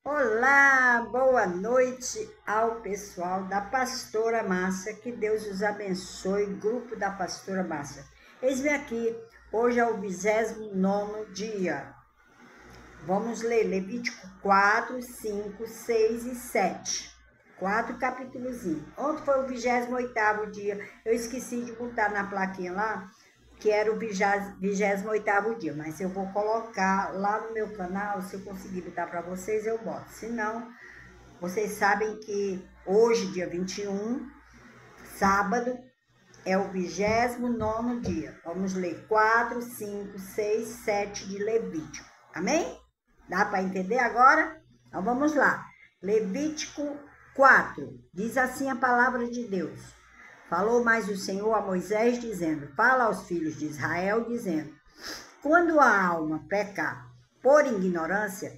Olá, boa noite ao pessoal da Pastora Márcia, que Deus os abençoe, grupo da Pastora Márcia. Eis-me aqui, hoje é o 29º dia. Vamos ler Levítico 4, 5, 6 e 7. 4 capítulozinhos. Ontem foi o 28º dia, eu esqueci de botar na plaquinha lá, que era o 28º dia, mas eu vou colocar lá no meu canal, se eu conseguir botar para vocês, eu boto. Se não, vocês sabem que hoje, dia 21, sábado, é o 29º dia. Vamos ler 4, 5, 6, 7 de Levítico. Amém? Dá para entender agora? Então vamos lá. Levítico 4, diz assim a palavra de Deus. Falou mais o Senhor a Moisés, dizendo: fala aos filhos de Israel, dizendo: quando a alma pecar por ignorância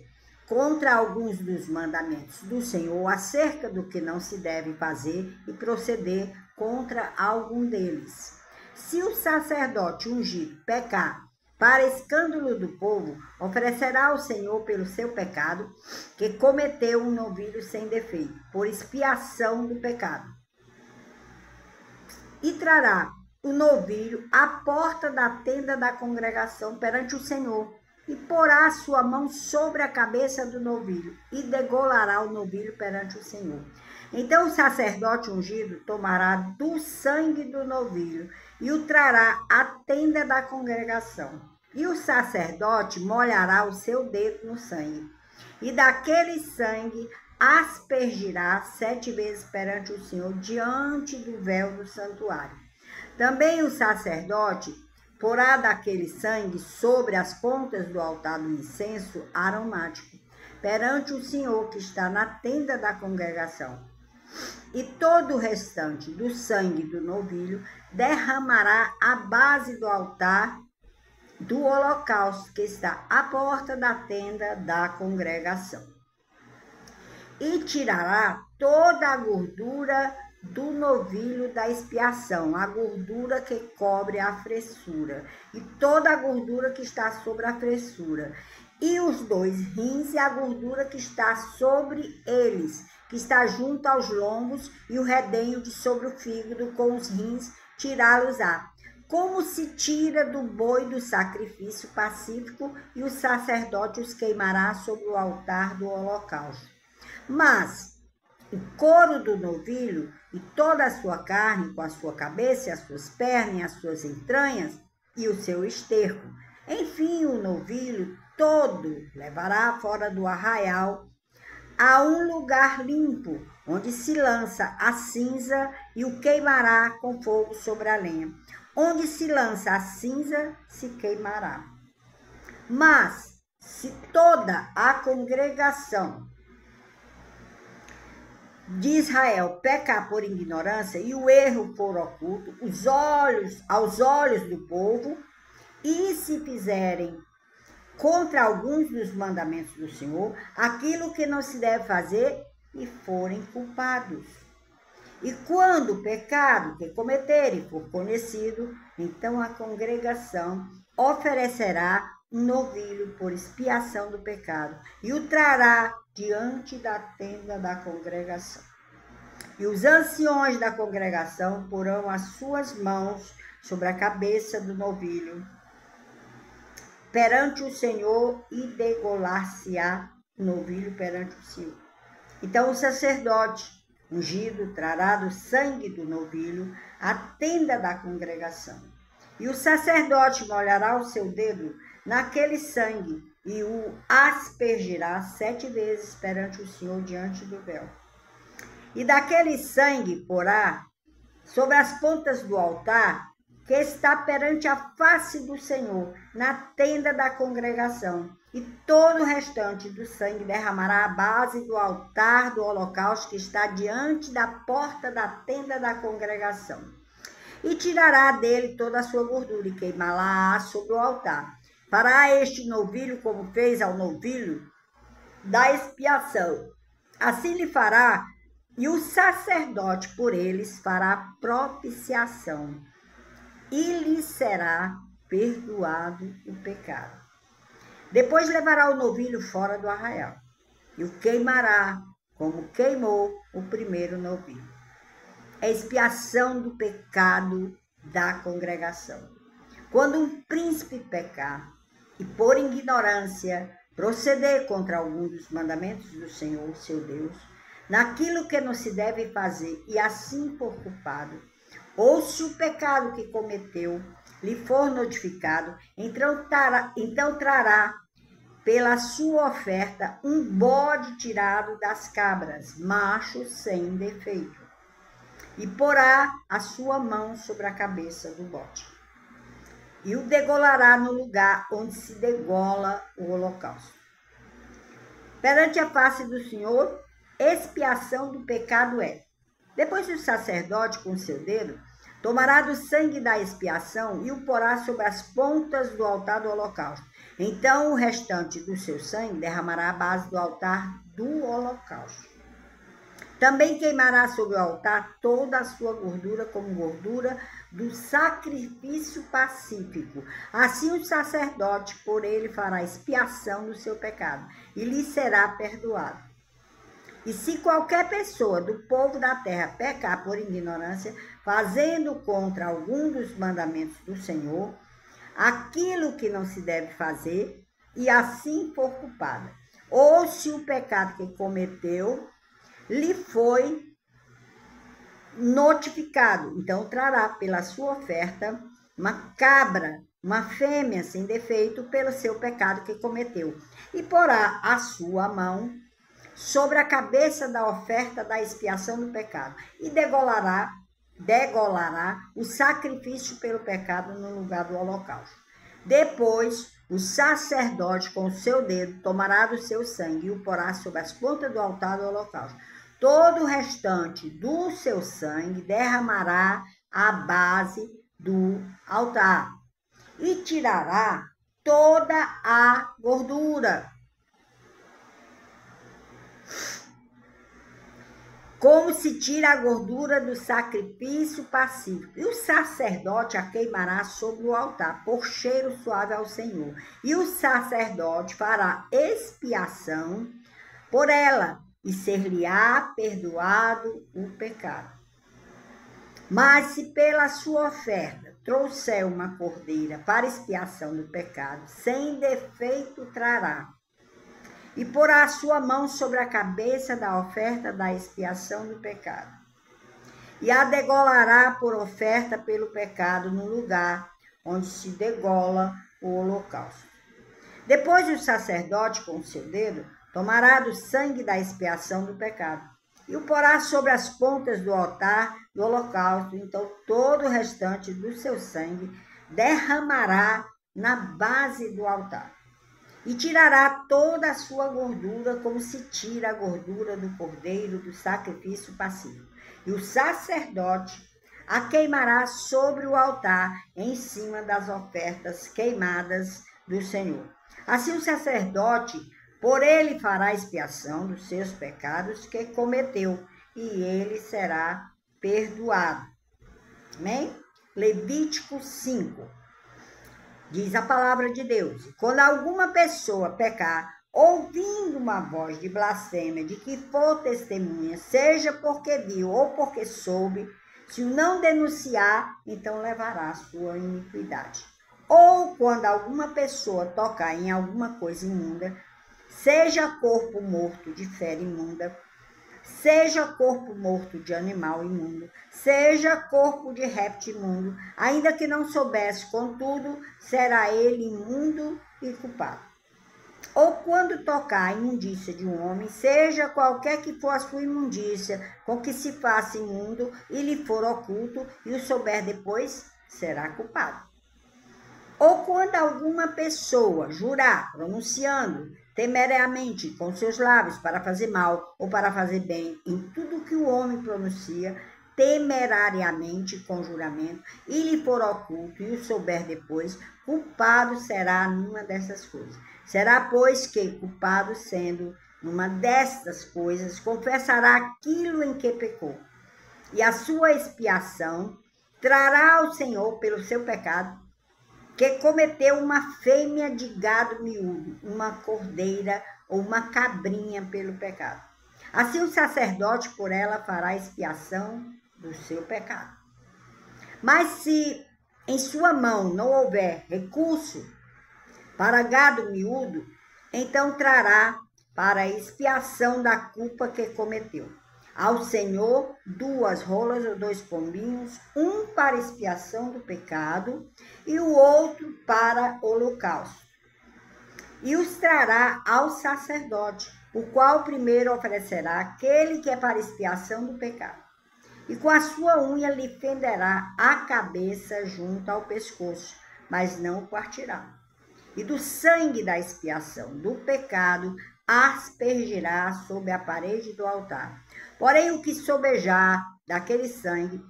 contra alguns dos mandamentos do Senhor, acerca do que não se deve fazer e proceder contra algum deles. Se o sacerdote ungido pecar para escândalo do povo, oferecerá ao Senhor pelo seu pecado, que cometeu um novilho sem defeito, por expiação do pecado. E trará o novilho à porta da tenda da congregação perante o Senhor, e porá sua mão sobre a cabeça do novilho, e degolará o novilho perante o Senhor. Então o sacerdote ungido tomará do sangue do novilho, e o trará à tenda da congregação. E o sacerdote molhará o seu dedo no sangue, e daquele sangue aspergirá 7 vezes perante o Senhor, diante do véu do santuário. Também o sacerdote porá daquele sangue sobre as pontas do altar do incenso aromático, perante o Senhor que está na tenda da congregação. E todo o restante do sangue do novilho derramará à base do altar do holocausto que está à porta da tenda da congregação. E tirará toda a gordura do novilho da expiação, a gordura que cobre a fressura, e toda a gordura que está sobre a fressura, e os 2 rins e a gordura que está sobre eles, que está junto aos lombos, e o redenho de sobre o fígado com os rins, tirá-los-á, como se tira do boi do sacrifício pacífico, e o sacerdote os queimará sobre o altar do holocausto. Mas o couro do novilho e toda a sua carne, com a sua cabeça, as suas pernas e as suas entranhas, e o seu esterco. Enfim, o novilho todo levará fora do arraial a um lugar limpo, onde se lança a cinza, e o queimará com fogo sobre a lenha. Onde se lança a cinza, se queimará. Mas se toda a congregação de Israel pecar por ignorância e o erro for oculto aos olhos do povo, e se fizerem contra alguns dos mandamentos do Senhor, aquilo que não se deve fazer, e forem culpados. E quando o pecado que cometerem for conhecido, então a congregação oferecerá um novilho por expiação do pecado, e o trará diante da tenda da congregação. E os anciões da congregação porão as suas mãos sobre a cabeça do novilho perante o Senhor, e degolar-se-á o novilho perante o Senhor. Então o sacerdote ungido trará do sangue do novilho a tenda da congregação. E o sacerdote molhará o seu dedo naquele sangue, e o aspergirá 7 vezes perante o Senhor diante do véu. E daquele sangue porá sobre as pontas do altar que está perante a face do Senhor, na tenda da congregação. E todo o restante do sangue derramará à base do altar do holocausto que está diante da porta da tenda da congregação. E tirará dele toda a sua gordura, e queimá-la sobre o altar. Fará este novilho como fez ao novilho da expiação. Assim lhe fará, e o sacerdote por eles fará propiciação, e lhe será perdoado o pecado. Depois levará o novilho fora do arraial, e o queimará, como queimou o primeiro novilho. É expiação do pecado da congregação. Quando um príncipe pecar e por ignorância proceder contra algum dos mandamentos do Senhor, seu Deus, naquilo que não se deve fazer e assim for culpado, ou se o pecado que cometeu lhe for notificado, então trará pela sua oferta um bode tirado das cabras, macho sem defeito, e porá a sua mão sobre a cabeça do bode, e o degolará no lugar onde se degola o holocausto. Perante a face do Senhor, expiação do pecado é. Depois o sacerdote, com seu dedo, tomará do sangue da expiação e o porá sobre as pontas do altar do holocausto. Então o restante do seu sangue derramará à base do altar do holocausto. Também queimará sobre o altar toda a sua gordura como gordura do sacrifício pacífico. Assim o sacerdote por ele fará expiação do seu pecado e lhe será perdoado. E se qualquer pessoa do povo da terra pecar por ignorância, fazendo contra algum dos mandamentos do Senhor, aquilo que não se deve fazer, e assim for culpada, ou se o pecado que cometeu lhe foi notificado, então trará pela sua oferta uma cabra, uma fêmea sem defeito pelo seu pecado que cometeu, e porá a sua mão sobre a cabeça da oferta da expiação do pecado, e degolará o sacrifício pelo pecado no lugar do holocausto. Depois, o sacerdote com o seu dedo tomará do seu sangue e o porá sobre as pontas do altar do holocausto. Todo o restante do seu sangue derramará à base do altar e tirará toda a gordura, como se tira a gordura do sacrifício pacífico. E o sacerdote a queimará sobre o altar, por cheiro suave ao Senhor. E o sacerdote fará expiação por ela, e ser-lhe-á perdoado o pecado. Mas se pela sua oferta trouxer uma cordeira para expiação do pecado, sem defeito trará, e porá a sua mão sobre a cabeça da oferta da expiação do pecado, e a degolará por oferta pelo pecado no lugar onde se degola o holocausto. Depois o sacerdote, com o seu dedo, tomará do sangue da expiação do pecado, e o porá sobre as pontas do altar do holocausto. Então todo o restante do seu sangue derramará na base do altar. E tirará toda a sua gordura, como se tira a gordura do cordeiro do sacrifício pacífico. E o sacerdote a queimará sobre o altar, em cima das ofertas queimadas do Senhor. Assim o sacerdote, por ele fará expiação dos seus pecados que cometeu, e ele será perdoado. Amém? Levítico 5. Diz a palavra de Deus: quando alguma pessoa pecar, ouvindo uma voz de blasfêmia, de que for testemunha, seja porque viu ou porque soube, se o não denunciar, então levará a sua iniquidade. Ou quando alguma pessoa tocar em alguma coisa imunda, seja corpo morto de fera imunda, seja corpo morto de animal imundo, seja corpo de réptil imundo, ainda que não soubesse, contudo, será ele imundo e culpado. Ou quando tocar a imundícia de um homem, seja qualquer que for a sua imundícia, com que se faça imundo e lhe for oculto, e o souber depois, será culpado. Ou quando alguma pessoa jurar, pronunciando temerariamente com seus lábios para fazer mal ou para fazer bem, em tudo que o homem pronuncia, temerariamente com juramento, e lhe for oculto e o souber depois, culpado será numa dessas coisas. Será, pois, que, culpado sendo numa destas coisas, confessará aquilo em que pecou, e a sua expiação trará ao Senhor pelo seu pecado, que cometeu uma fêmea de gado miúdo, uma cordeira ou uma cabrinha pelo pecado. Assim o sacerdote por ela fará expiação do seu pecado. Mas se em sua mão não houver recurso para gado miúdo, então trará para a expiação da culpa que cometeu ao Senhor 2 rolas ou 2 pombinhos, um para expiação do pecado e o outro para holocausto. E os trará ao sacerdote, o qual primeiro oferecerá aquele que é para expiação do pecado. E com a sua unha lhe fenderá a cabeça junto ao pescoço, mas não o partirá. E do sangue da expiação do pecado aspergirá sobre a parede do altar. Porém, o que sobejar daquele sangue,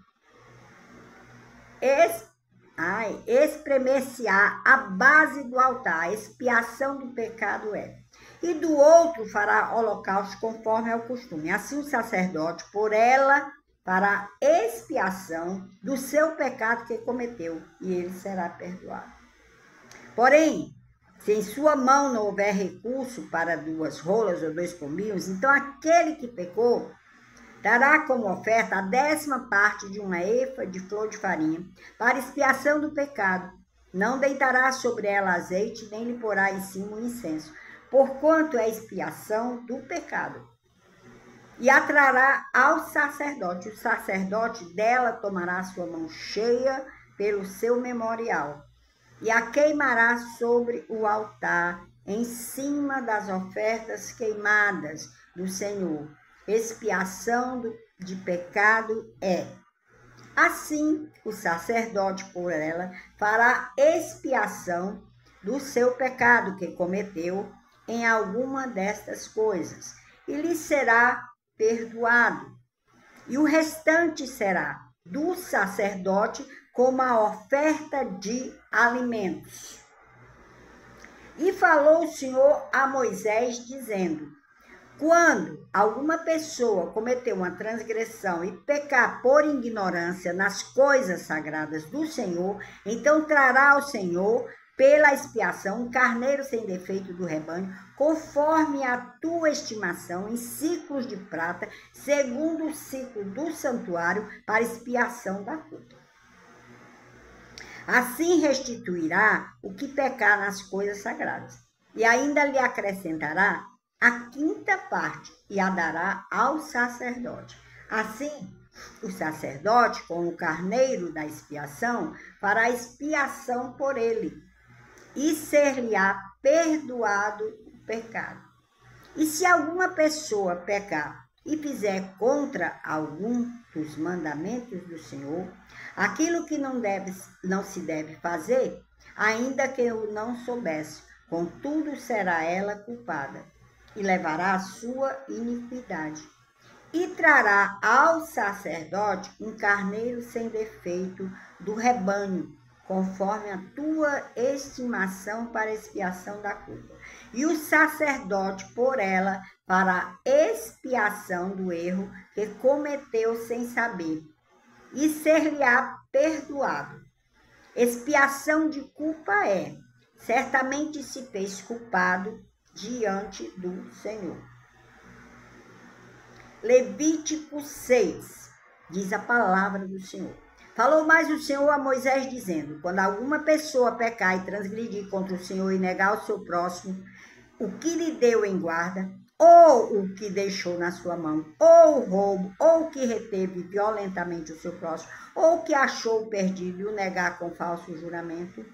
espremer-se-á a base do altar, a expiação do pecado é. E do outro fará holocausto conforme ao costume. Assim o sacerdote, por ela, fará expiação do seu pecado que cometeu, e ele será perdoado. Porém, se em sua mão não houver recurso para 2 rolas ou 2 pombinhos, então aquele que pecou dará como oferta a 10ª parte de uma efa de flor de farinha, para expiação do pecado. Não deitará sobre ela azeite, nem lhe porá em cima o incenso, porquanto é expiação do pecado. E a trará ao sacerdote. O sacerdote dela tomará sua mão cheia pelo seu memorial, e a queimará sobre o altar, em cima das ofertas queimadas do Senhor. Expiação de pecado é. Assim, o sacerdote por ela fará expiação do seu pecado que cometeu em alguma destas coisas, e lhe será perdoado. E o restante será do sacerdote como a oferta de alimentos. E falou o Senhor a Moisés, dizendo: quando alguma pessoa cometer uma transgressão e pecar por ignorância nas coisas sagradas do Senhor, então trará ao Senhor, pela expiação, um carneiro sem defeito do rebanho, conforme a tua estimação, em ciclos de prata, segundo o ciclo do santuário, para expiação da culpa. Assim restituirá o que pecar nas coisas sagradas, e ainda lhe acrescentará a 5ª parte, e a dará ao sacerdote. Assim, o sacerdote, com o carneiro da expiação, fará expiação por ele, e ser-lhe-á perdoado o pecado. E se alguma pessoa pecar e fizer contra algum dos mandamentos do Senhor, aquilo que não se deve fazer, ainda que eu não soubesse, contudo será ela culpada, e levará a sua iniquidade. E trará ao sacerdote um carneiro sem defeito do rebanho, conforme a tua estimação para expiação da culpa. E o sacerdote por ela para expiação do erro que cometeu sem saber, e ser-lhe-á perdoado. Expiação de culpa é: certamente se fez culpado diante do Senhor. Levítico 6, diz a palavra do Senhor. Falou mais o Senhor a Moisés, dizendo: quando alguma pessoa pecar e transgredir contra o Senhor e negar ao seu próximo o que lhe deu em guarda, ou o que deixou na sua mão, ou o roubo, ou o que reteve violentamente o seu próximo, ou o que achou perdido e o negar com falso juramento,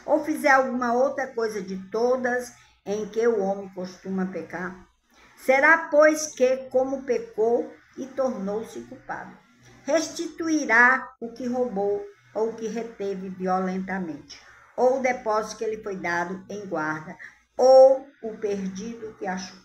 ou fizer alguma outra coisa de todas em que o homem costuma pecar, será, pois, que, como pecou e tornou-se culpado, restituirá o que roubou ou o que reteve violentamente, ou o depósito que lhe foi dado em guarda, ou o perdido que achou,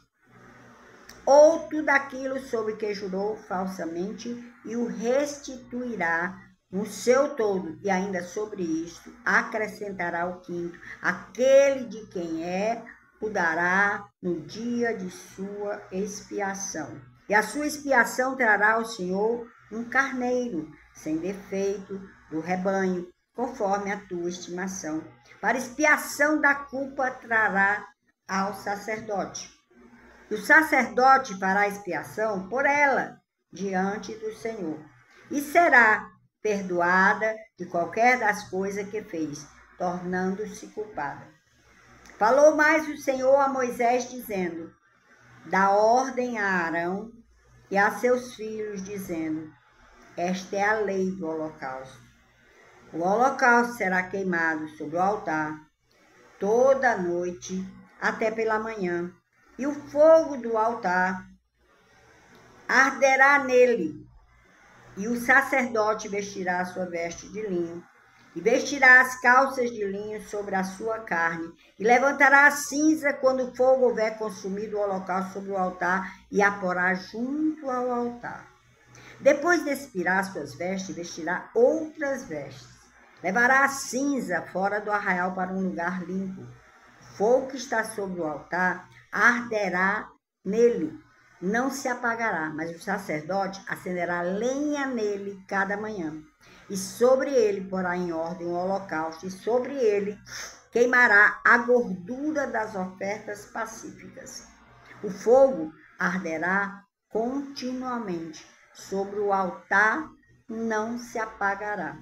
ou tudo aquilo sobre que jurou falsamente, e o restituirá no seu todo, e ainda sobre isto acrescentará o 5º, aquele de quem é, o dará no dia de sua expiação. E a sua expiação trará ao Senhor um carneiro sem defeito do rebanho, conforme a tua estimação. Para expiação da culpa trará ao sacerdote. E o sacerdote fará expiação por ela diante do Senhor, e será perdoada de qualquer das coisas que fez, tornando-se culpada. Falou mais o Senhor a Moisés, dizendo: dá ordem a Arão e a seus filhos, dizendo: esta é a lei do holocausto. O holocausto será queimado sobre o altar toda a noite até pela manhã, e o fogo do altar arderá nele, e o sacerdote vestirá a sua veste de linho, e vestirá as calças de linho sobre a sua carne, e levantará a cinza quando o fogo houver consumido o holocausto sobre o altar, e a porá junto ao altar. Depois de expirar suas vestes, vestirá outras vestes. Levará a cinza fora do arraial para um lugar limpo. O fogo que está sobre o altar arderá nele, não se apagará, mas o sacerdote acenderá lenha nele cada manhã. E sobre ele porá em ordem o holocausto, e sobre ele queimará a gordura das ofertas pacíficas. O fogo arderá continuamente sobre o altar, não se apagará.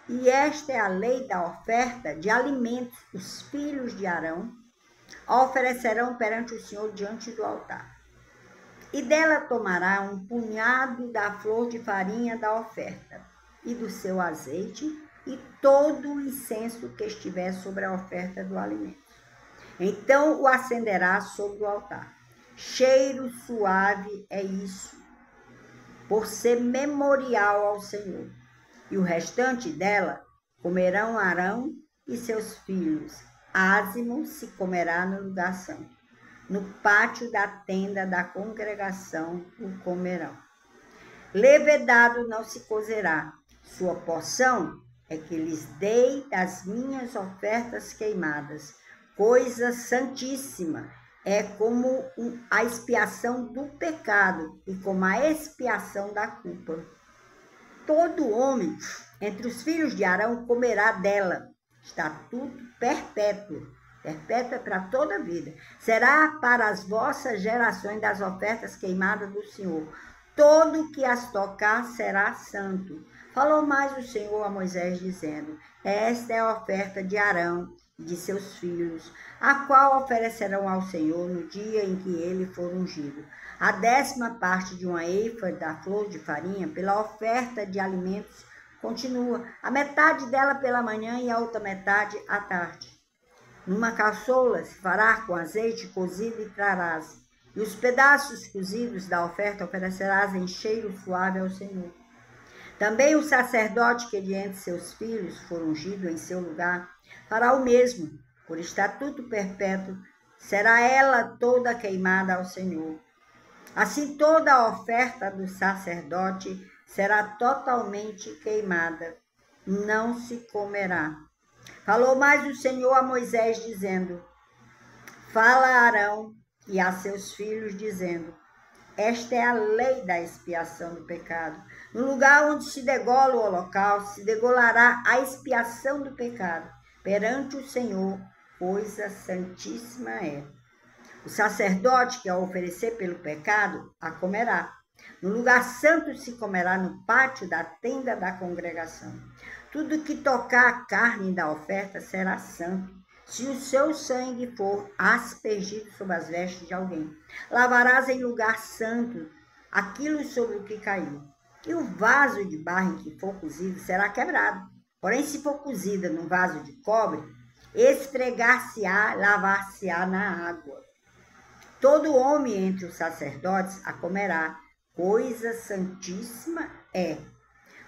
E esta é a lei da oferta de alimentos. Os filhos de Arão a oferecerão perante o Senhor diante do altar. E dela tomará um punhado da flor de farinha da oferta, e do seu azeite, e todo o incenso que estiver sobre a oferta do alimento. Então o acenderá sobre o altar. Cheiro suave é isso, por ser memorial ao Senhor. E o restante dela comerão Arão e seus filhos. Ázimo se comerá no lugar santo. No pátio da tenda da congregação o comerão. Levedado não se cozerá. Sua porção é que lhes dei das minhas ofertas queimadas. Coisa santíssima. É como a expiação do pecado e como a expiação da culpa. Todo homem entre os filhos de Arão comerá dela. Estatuto perpétuo. Perpétua para toda a vida. Será para as vossas gerações das ofertas queimadas do Senhor. Todo que as tocar será santo. Falou mais o Senhor a Moisés, dizendo: esta é a oferta de Arão e de seus filhos, a qual oferecerão ao Senhor no dia em que ele for ungido. A 10ª parte de uma efa da flor de farinha pela oferta de alimentos continua. A metade dela pela manhã e a outra metade à tarde. Numa caçoula se fará com azeite cozido e trarás. E os pedaços cozidos da oferta oferecerás em cheiro suave ao Senhor. Também o sacerdote que de entre seus filhos for ungido em seu lugar fará o mesmo. Por estatuto perpétuo será ela toda queimada ao Senhor. Assim toda a oferta do sacerdote será totalmente queimada, não se comerá. Falou mais o Senhor a Moisés, dizendo: fala a Arão e a seus filhos, dizendo: esta é a lei da expiação do pecado. No lugar onde se degola o holocausto, se degolará a expiação do pecado. Perante o Senhor, coisa santíssima é. O sacerdote que a oferecer pelo pecado, a comerá. No lugar santo se comerá no pátio da tenda da congregação. Tudo que tocar a carne da oferta será santo, se o seu sangue for aspergido sobre as vestes de alguém. Lavarás em lugar santo aquilo sobre o que caiu. E o vaso de barro em que for cozido será quebrado. Porém, se for cozida num vaso de cobre, esfregar-se-á, lavar-se-á na água. Todo homem entre os sacerdotes a comerá. Coisa santíssima é.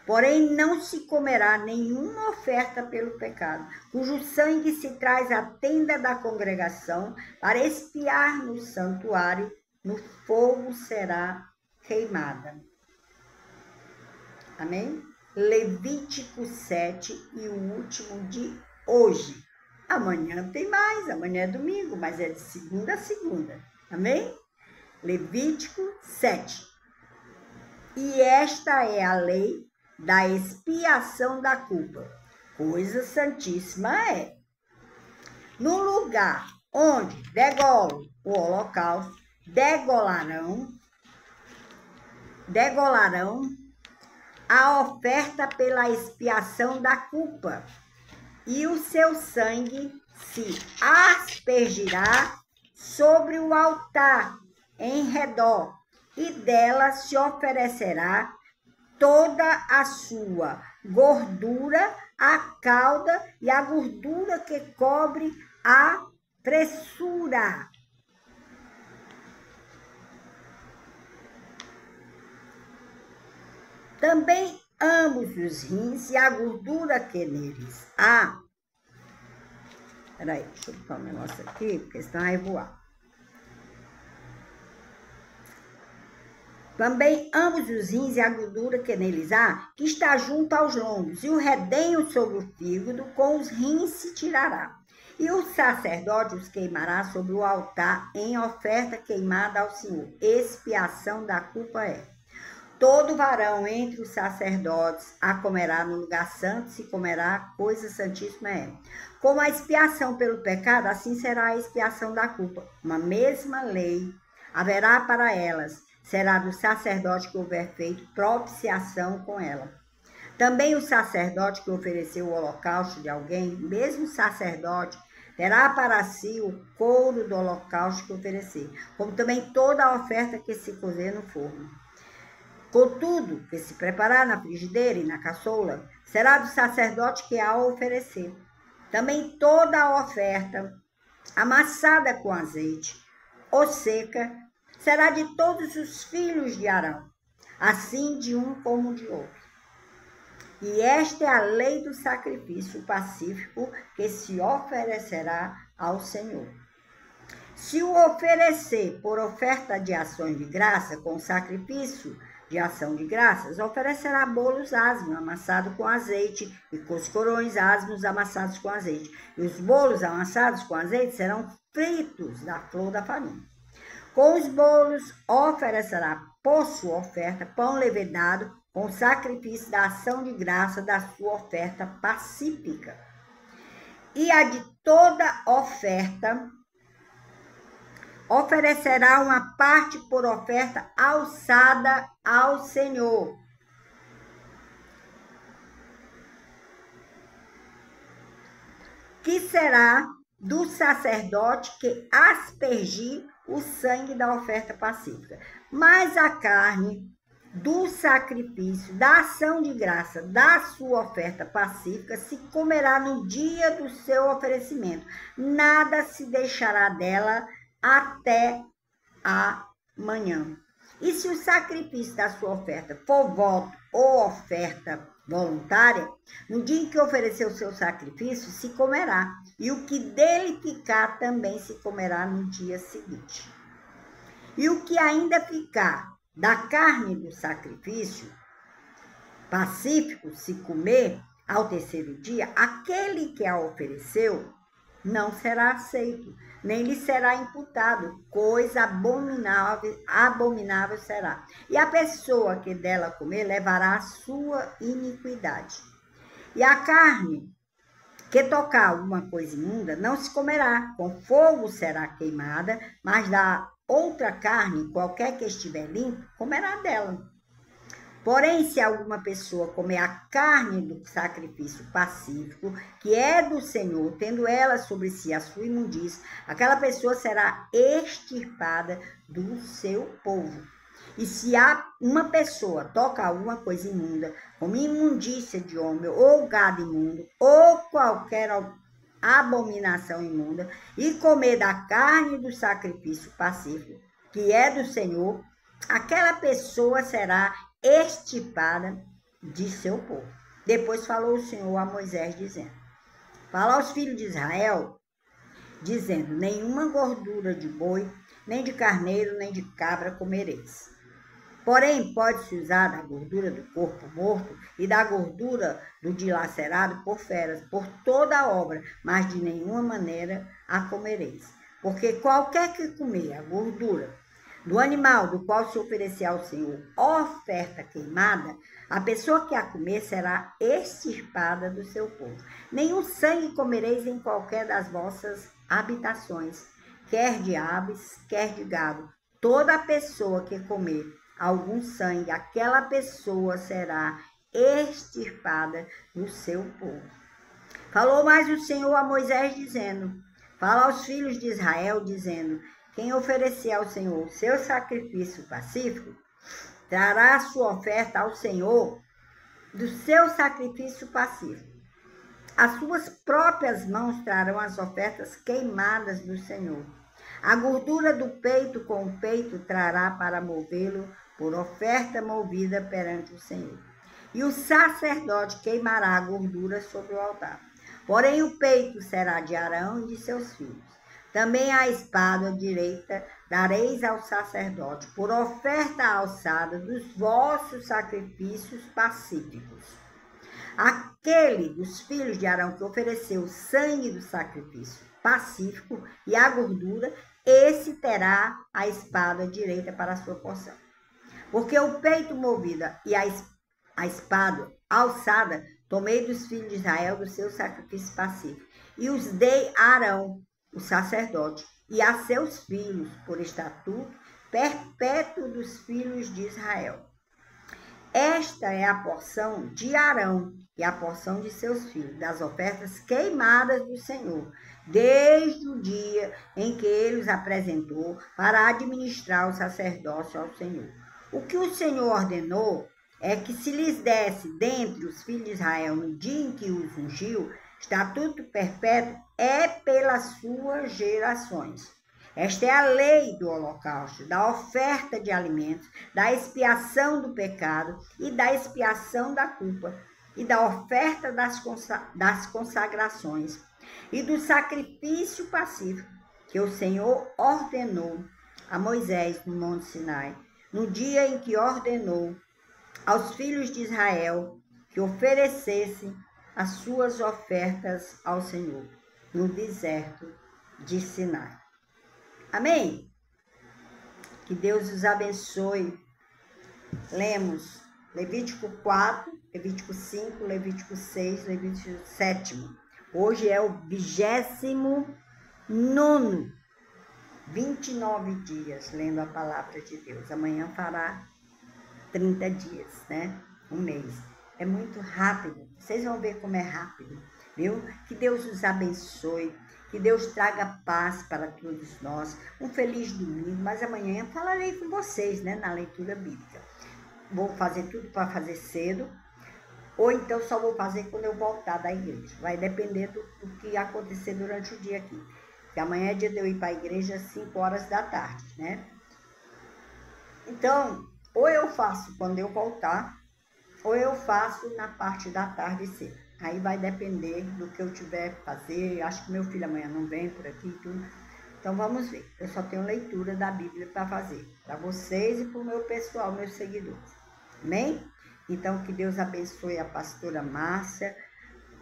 Porém, não se comerá nenhuma oferta pelo pecado, cujo sangue se traz à tenda da congregação para expiar no santuário, no fogo será queimada. Amém? Levítico 7 e o último de hoje. Amanhã tem mais, amanhã é domingo, mas é de segunda a segunda. Amém? Levítico 7. E esta é a lei da expiação da culpa. Coisa santíssima é. No lugar onde degolam o holocausto, degolarão a oferta pela expiação da culpa, e o seu sangue se aspergirá sobre o altar em redor, e dela se oferecerá toda a sua gordura, a cauda e a gordura que cobre a pressura. Também ambos os rins e a gordura que neles há. Peraí, deixa eu botar um negócio aqui, porque senão vai voar. Também ambos os rins e a gordura que neles há, que está junto aos lombos, e o redenho sobre o fígado, com os rins se tirará. E o sacerdote os queimará sobre o altar em oferta queimada ao Senhor. Expiação da culpa é. Todo varão entre os sacerdotes a comerá no lugar santo, se comerá, coisa santíssima é. Como a expiação pelo pecado, assim será a expiação da culpa. Uma mesma lei haverá para elas. Será do sacerdote que houver feito propiciação com ela. Também o sacerdote que ofereceu o holocausto de alguém, mesmo sacerdote, terá para si o couro do holocausto que oferecer, como também toda a oferta que se cozer no forno. Contudo, que se preparar na frigideira e na caçoula, será do sacerdote que a oferecer. Também toda a oferta amassada com azeite ou seca será de todos os filhos de Arão, assim de um como de outro. E esta é a lei do sacrifício pacífico que se oferecerá ao Senhor. Se o oferecer por oferta de ações de graça, com sacrifício de ação de graças, oferecerá bolos asmos amassados com azeite e coscorões asmos amassados com azeite. E os bolos amassados com azeite serão fritos da flor da farinha. Com os bolos oferecerá por sua oferta pão levedado com sacrifício da ação de graça da sua oferta pacífica. E a de toda oferta oferecerá uma parte por oferta alçada ao Senhor. Que será do sacerdote que aspergir o sangue da oferta pacífica. Mas a carne do sacrifício, da ação de graça, da sua oferta pacífica, se comerá no dia do seu oferecimento. Nada se deixará dela até amanhã. E se o sacrifício da sua oferta for voto ou oferta voluntária, no dia em que ofereceu o seu sacrifício, se comerá, e o que dele ficar também se comerá no dia seguinte. E o que ainda ficar da carne do sacrifício pacífico, se comer ao terceiro dia, aquele que a ofereceu não será aceito, nem lhe será imputado, coisa abominável será. E a pessoa que dela comer levará a sua iniquidade. E a carne que tocar alguma coisa imunda não se comerá, com fogo será queimada, mas da outra carne, qualquer que estiver limpo, comerá dela. Porém, se alguma pessoa comer a carne do sacrifício pacífico, que é do Senhor, tendo ela sobre si a sua imundícia, aquela pessoa será extirpada do seu povo. E se uma pessoa toca alguma coisa imunda, como imundícia de homem, ou gado imundo, ou qualquer abominação imunda, e comer da carne do sacrifício pacífico, que é do Senhor, aquela pessoa será extirpada de seu povo. Depois falou o Senhor a Moisés, dizendo: fala aos filhos de Israel, dizendo: nenhuma gordura de boi, nem de carneiro, nem de cabra comereis. Porém, pode-se usar da gordura do corpo morto e da gordura do dilacerado por feras, por toda a obra, mas de nenhuma maneira a comereis. Porque qualquer que comer a gordura do animal do qual se oferecer ao Senhor oferta queimada, a pessoa que a comer será extirpada do seu povo. Nenhum sangue comereis em qualquer das vossas habitações, quer de aves, quer de gado. Toda pessoa que comer algum sangue, aquela pessoa será extirpada do seu povo. Falou mais o Senhor a Moisés, dizendo: fala aos filhos de Israel, dizendo: quem oferecer ao Senhor seu sacrifício pacífico, trará a sua oferta ao Senhor do seu sacrifício pacífico. As suas próprias mãos trarão as ofertas queimadas do Senhor. A gordura do peito com o peito trará para movê-lo por oferta movida perante o Senhor. E o sacerdote queimará a gordura sobre o altar. Porém, o peito será de Arão e de seus filhos. Também a espada direita dareis ao sacerdote por oferta alçada dos vossos sacrifícios pacíficos. Aquele dos filhos de Arão que ofereceu o sangue do sacrifício pacífico e a gordura, esse terá a espada direita para a sua porção. Porque o peito movido e a espada alçada tomei dos filhos de Israel do seu sacrifício pacífico, e os dei a Arão, o sacerdote, e a seus filhos, por estatuto perpétuo dos filhos de Israel. Esta é a porção de Arão e a porção de seus filhos, das ofertas queimadas do Senhor, desde o dia em que ele os apresentou para administrar o sacerdócio ao Senhor. O que o Senhor ordenou é que se lhes desse dentre os filhos de Israel no dia em que os ungiu, estatuto perpétuo é pelas suas gerações. Esta é a lei do holocausto, da oferta de alimentos, da expiação do pecado e da expiação da culpa, e da oferta das consagrações, e do sacrifício pacífico que o Senhor ordenou a Moisés no Monte Sinai, no dia em que ordenou aos filhos de Israel que oferecessem as suas ofertas ao Senhor, no deserto de Sinai. Amém? Que Deus os abençoe. Lemos Levítico 4, Levítico 5, Levítico 6, Levítico 7. Hoje é o 29º, 29 dias lendo a palavra de Deus. Amanhã fará 30 dias, né? Um mês. É muito rápido. Vocês vão ver como é rápido, viu? Que Deus os abençoe. Que Deus traga paz para todos nós. Um feliz domingo. Mas amanhã eu falarei com vocês, né? Na leitura bíblica. Vou fazer tudo para fazer cedo. Ou então só vou fazer quando eu voltar da igreja. Vai depender do que acontecer durante o dia aqui. Porque amanhã é dia de eu ir para a igreja às 5 horas da tarde, né? Então, ou eu faço quando eu voltar, ou eu faço na parte da tarde cedo. Aí vai depender do que eu tiver que fazer. Acho que meu filho amanhã não vem por aqui e tudo. Então vamos ver. Eu só tenho leitura da Bíblia para fazer. Para vocês e para o meu pessoal, meus seguidores. Amém? Então que Deus abençoe a pastora Márcia.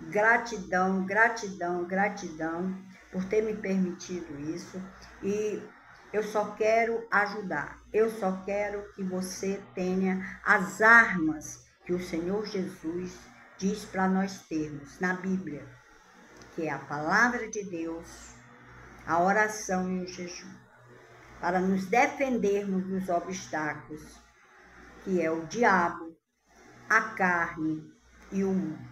Gratidão, gratidão, gratidão por ter me permitido isso. E eu só quero ajudar. Eu só quero que você tenha as armas que o Senhor Jesus diz para nós termos na Bíblia, que é a palavra de Deus, a oração e o jejum, para nos defendermos dos obstáculos, que é o diabo, a carne e o mundo.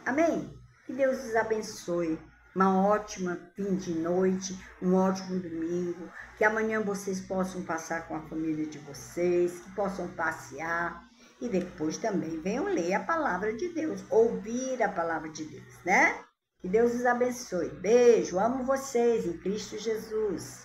Amém? Que Deus os abençoe. Uma ótima fim de noite, um ótimo domingo, que amanhã vocês possam passar com a família de vocês, que possam passear e depois também venham ler a palavra de Deus, ouvir a palavra de Deus, né? Que Deus os abençoe. Beijo, amo vocês em Cristo Jesus.